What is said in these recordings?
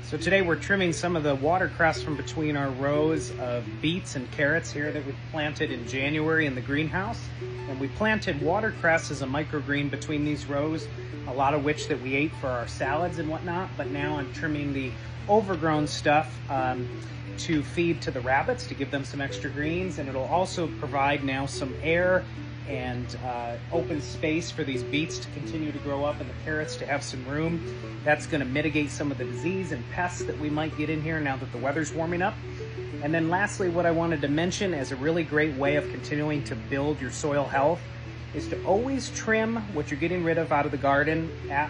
So today we're trimming some of the watercress from between our rows of beets and carrots here that we planted in January in the greenhouse. And we planted watercress as a microgreen between these rows, a lot of which that we ate for our salads and whatnot. But now I'm trimming the overgrown stuff to feed to the rabbits to give them some extra greens. And it'll also provide now some air and open space for these beets to continue to grow up and the carrots to have some room. That's going to mitigate some of the disease and pests that we might get in here now that the weather's warming up. And then lastly, what I wanted to mention as a really great way of continuing to build your soil health is to always trim what you're getting rid of out of the garden at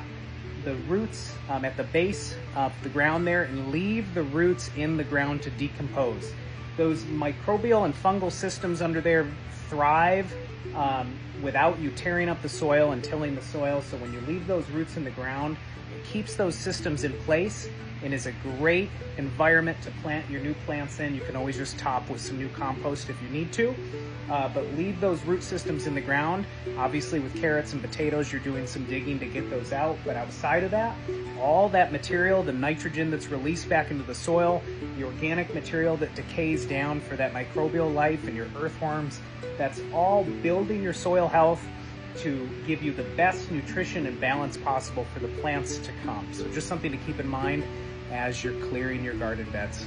the roots, at the base of the ground there, and leave the roots in the ground to decompose. Those microbial and fungal systems under there thrive without you tearing up the soil and tilling the soil. So when you leave those roots in the ground, it keeps those systems in place and is a great environment to plant your new plants in. You can always just top with some new compost if you need to, but leave those root systems in the ground. Obviously with carrots and potatoes, you're doing some digging to get those out, but outside of that, all that material, the nitrogen that's released back into the soil, the organic material that decays down for that microbial life and your earthworms, that's all building your soil health to give you the best nutrition and balance possible for the plants to come. So just something to keep in mind as you're clearing your garden beds.